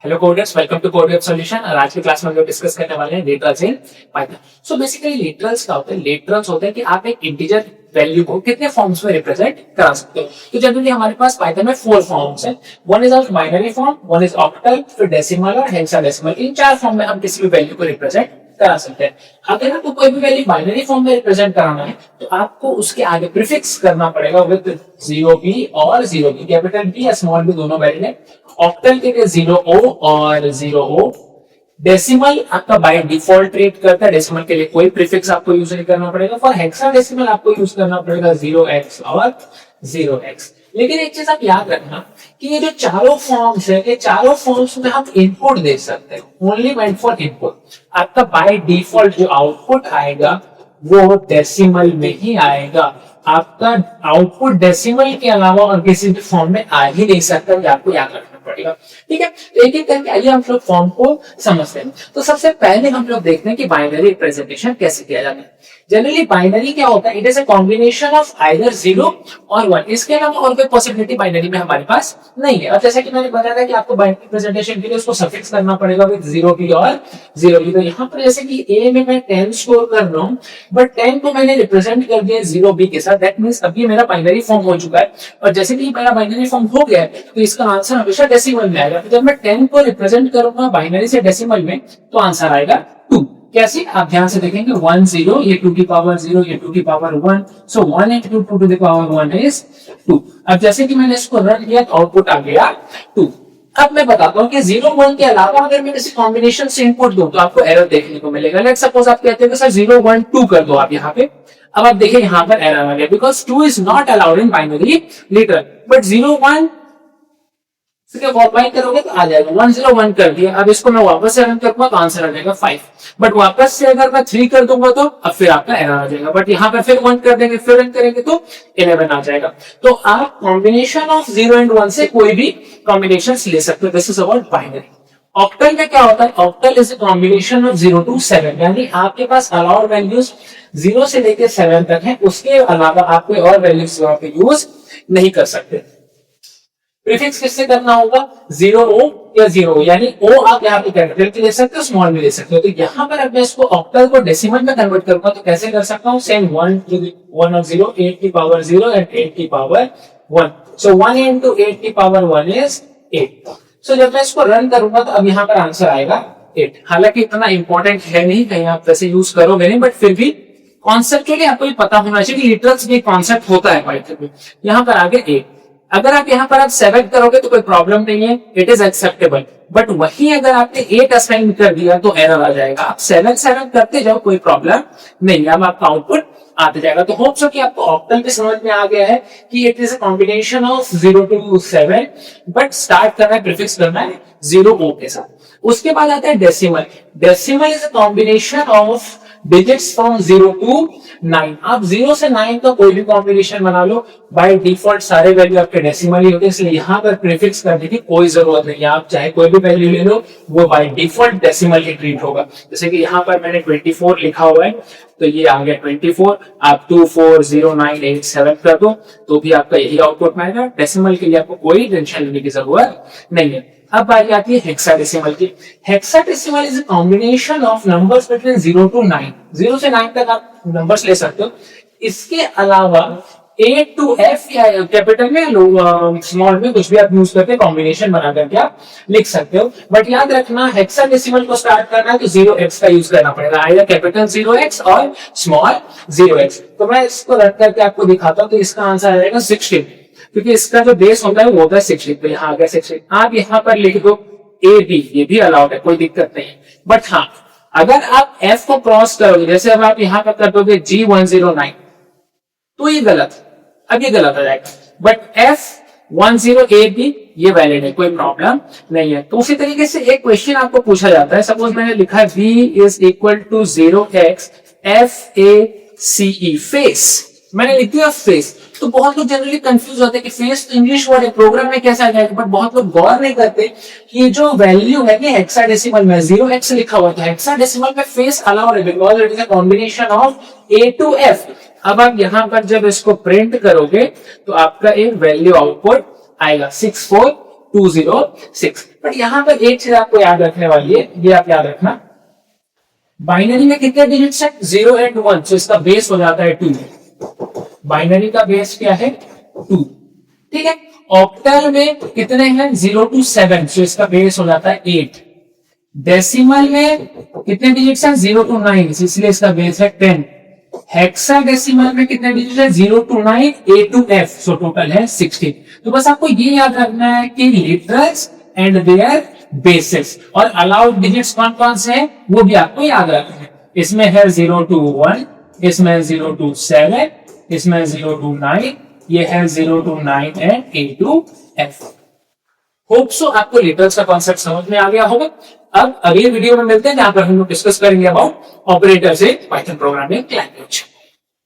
Hello coders, welcome to code web solution. और आज की क्लास में हम लोग डिस्कस करने वाले हैं literals in Python. So basically literals क्या होते हैं? लिटरल्स होते हैं कि आप एक इंटीजर वैल्यू को कितने फॉर्म्स में रिप्रेजेंट करा सकते हो। तो जनरली हमारे पास पाइथन में 4 फॉर्म्स हैं। One is binary form, one is octal, फिर डेसिमल और हेक्साडेसिमल। इन 4 फॉर्म में हम किसी भी वैल्यू को रिप्रेजेंट करा सकते हैं। अगर आपको कोई भी वैल्यू बाइनरी फॉर्म में रिप्रेजेंट कराना है तो आपको उसके आगे प्रीफिक्स करना पड़ेगा विद 0b और 0b, कैपिटल बी या स्मॉल बी दोनों वैल्यू है। ऑक्टल के लिए 0o और 0o। डेसिमल आपका बाय डिफॉल्ट ट्रीट करता है, डेसिमल के लिए कोई प्रीफिक्स आपको यूज नहीं करना पड़ेगा। फॉर हेक्साडेसिमल आपको यूज करना पड़ेगा 0x और 0x। लेकिन एक चीज आप याद रखना कि ये जो चारों फॉर्म्स है, ये चारों फॉर्म्स में हम इनपुट दे सकते हैं, ओनली मेंट फॉर इनपुट। आपका बाय डिफॉल्ट जो आउटपुट आएगा वो डेसिमल में ही आएगा। आपका आउटपुट डेसिमल के अलावा और किसी भी फॉर्म में आ ही नहीं सकता, ये आपको याद रखना पड़ेगा। ठीक है, तो एक एक करके आइए हम लोग फॉर्म को समझते हैं। तो सबसे पहले हम लोग देखते हैं कि बाइनरी रिप्रेजेंटेशन कैसे किया जाता है। जनरली बाइनरी क्या होता है? It is a combination of either 0 और 1। इसके अलावा और कोई पॉसिबिलिटी बाइनरी में हमारे पास नहीं है। और जैसा कि मैंने बताया था कि आपको बाइनरी रिप्रेजेंटेशन के लिए उसको सफिक्स करना पड़ेगा विद 0b और 0b। तो यहाँ पर जैसे कि a में मैं 10 स्कोर कर रहा हूँ, बट 10 को मैंने रिप्रेजेंट कर दिया 0b के साथ। दैट मींस अभी मेरा बाइनरी फॉर्म हो चुका है। और जैसे कि मेरा बाइनरी फॉर्म हो गया है तो इसका आंसर हमेशा डेसिमल में आएगा। तो जब मैं 10 को रिप्रेजेंट करूंगा बाइनरी से डेसिमल में तो आंसर आएगा 2। कैसे? आप ध्यान से देखेंगे 1 0, ये 2 की पावर 0, ये 2 की power 1। So 1 into 2 to the power 1 is 2। अब जैसे कि मैंने इसको रन किया तो आउटपुट आ गया 2। अब मैं बताता हूँ कि 0 1 के अलावा अगर मैं किसी कॉम्बिनेशन से इनपुट दूं तो आपको एरर देखने को मिलेगा। लेट सपोज आप कहते हैं सर 0 1 2 कर दो आप यहाँ पे। अब आप देखिए यहाँ पर एरर आ गया because 2 is not allowed in binary literal, but 0 1 करोगे तो आ जाएगा। 1 0 1 कर दिया। अब इसको मैं वापस से रन करूंगा तो आंसर आ जाएगा 5। बट वापस से अगर मैं 3 कर दूंगा तो अब फिर आपका एरर आ जाएगा। बट यहाँ पे फिर 1 कर देंगे, फिर रन करेंगे तो 11 आ जाएगा। तो आप कॉम्बिनेशन ऑफ 0 एंड 1 से कोई भी कॉम्बिनेशन ले सकते हो। This is about binary. Octal में क्या होता है? Octal is a combination of 0 to 7, यानी आपके पास अलाउड वैल्यूज 0 से लेकर 7 तक है। उसके अलावा आप कोई और वैल्यूज वहां पे यूज नहीं कर सकते। प्रीफिक्स किससे करना होगा? 0o या 0, यानी o आप यहाँ पे कैपिटल की ले सकते हो, स्मॉल में ले सकते हो। तो यहाँ पर अब मैं इसको ऑक्टल को डेसिमल में कन्वर्ट करूंगा तो कैसे कर सकता हूँ? सेम 1 और 0, 8 की पावर 0 एंड 8 की पावर 1। सो 1 into 8 की पावर 1 is 8। सो जब मैं इसको रन करूंगा तो अब यहाँ पर आंसर आएगा 8। हालांकि इतना इंपॉर्टेंट है नहीं, कहीं आप वैसे यूज करोगे नहीं, बट फिर भी कॉन्सेप्चुअली आपको ये पता होना चाहिए कि लिटरल्स भी कॉन्सेप्ट होता है पाइथन में। यहाँ पर आगे 8। अगर आप यहाँ पर आप 7 करोगे तो कोई प्रॉब्लम नहीं है, इट इज एक्सेप्टेबल। बट वही अगर आपने 8 असाइन कर दिया तो एरर आ जाएगा। आप 7 7 करते जाओ, कोई प्रॉब्लम नहीं है, अब आपका आउटपुट आते जाएगा। तो होप सो कि आपको ऑक्टल भी समझ में आ गया है कि it is a combination of 0 to 7, but start करना है, प्रीफिक्स करना है 0o के साथ। उसके बाद आता है decimal. Decimal is a combination of digits from 0 to 9। आप 0 से 9 का कोई भी कॉम्बिनेशन बना लो, बाय डिफॉल्ट सारे वैल्यू आपके डेसिमल ही होते हैं, इसलिए यहाँ पर प्रीफिक्स करने की कोई जरूरत नहीं है। आप चाहे कोई भी वैल्यू ले लो, वो by default decimal he treat होगा। जैसे कि यहाँ पर मैंने 24 लिखा हुआ है तो ये आ गया 24। आप 2 4 0 9 8 7 कर दो तो भी आपका यही आउटपुट में आएगा। डेसिमल के लिए आपको कोई टेंशन लेने की जरूरत नहीं है। अब बारी आती है हेक्साडेसिमल की। Hexadecimal is a combination of numbers between 0 to 9। 0 से 9 तक आप नंबर्स ले सकते हो। इसके अलावा A to F या कैपिटल में स्मॉल में कुछ भी आप यूज करके कॉम्बिनेशन बना करके आप लिख सकते हो। बट याद रखना हेक्साडेसिमल को स्टार्ट करना है तो 0x का यूज करना पड़ेगा, आइदर कैपिटल 0x और स्मॉल 0x। तो मैं इसको रख करके आपको दिखाता हूँ। तो इसका आंसर आएगा 16, क्योंकि इसका जो बेस होता है वो होता है 16। तो यहाँ आ गया 16। आप यहाँ पर लिख दो AB, ये भी अलाउड है, कोई दिक्कत नहीं है। बट हाँ, अगर आप F को क्रॉस करोगे, जैसे अब आप यहाँ पर कर दोगे G109 तो ये गलत, अब ये गलत आ जाएगा। बट F10AB ये वैलिड है, कोई प्रॉब्लम नहीं है। तो उसी तरीके से एक क्वेश्चन आपको पूछा जाता है। सपोज मैंने लिखा है V is equal to 0x FACE, face मैंने लिख दिया फेस। तो बहुत लोग जनरली कंफ्यूज होते हैं कि फेस तो इंग्लिश वर्ड है, प्रोग्राम में कैसे आ जाएगा। बट बहुत लोग गौर नहीं करते कि ये जो वैल्यू है कि हेक्साडेसिमल में 0x लिखा हुआ था, हेक्साडेसिमल में फेस अलाउड है because it is a combination of A to F। अब आप यहाँ पर जब इसको प्रिंट करोगे तो आपका एक वैल्यू आउटपुट आएगा 64206। बट यहाँ पर एक चीज आपको याद रखने वाली है, ये आप याद रखना, बाइनरी में कितने डिजिट्स है? 0 and 1, तो इसका बेस हो जाता है 2। बाइनरी का बेस क्या है? 2, ठीक है। ऑक्टल में कितने हैं? 0 to 7, तो इसका बेस हो जाता है 8। डेसिमल में कितने डिजिट्स हैं? 0 to 9, इसलिए इसका बेस है 10। हेक्साडेसिमल में कितने डिजिट है? 0 to 9, A to F, so total है 16। तो बस आपको ये याद रखना है कि लिटरल्स एंड देयर बेसिस और अलाउड डिजिट्स कौन कौन से हैं वो भी आपको याद रखना है। इसमें है 0 to 1, इसमें 0 to 7, इसमें 0 to 9, ये है 0 to 9 and A to F। Hope so आपको लिटरल्स का कॉन्सेप्ट समझ में आ गया होगा। अब अगले वीडियो में मिलते हैं जहां पर हम लोग डिस्कस करेंगे about operators in Python programming language.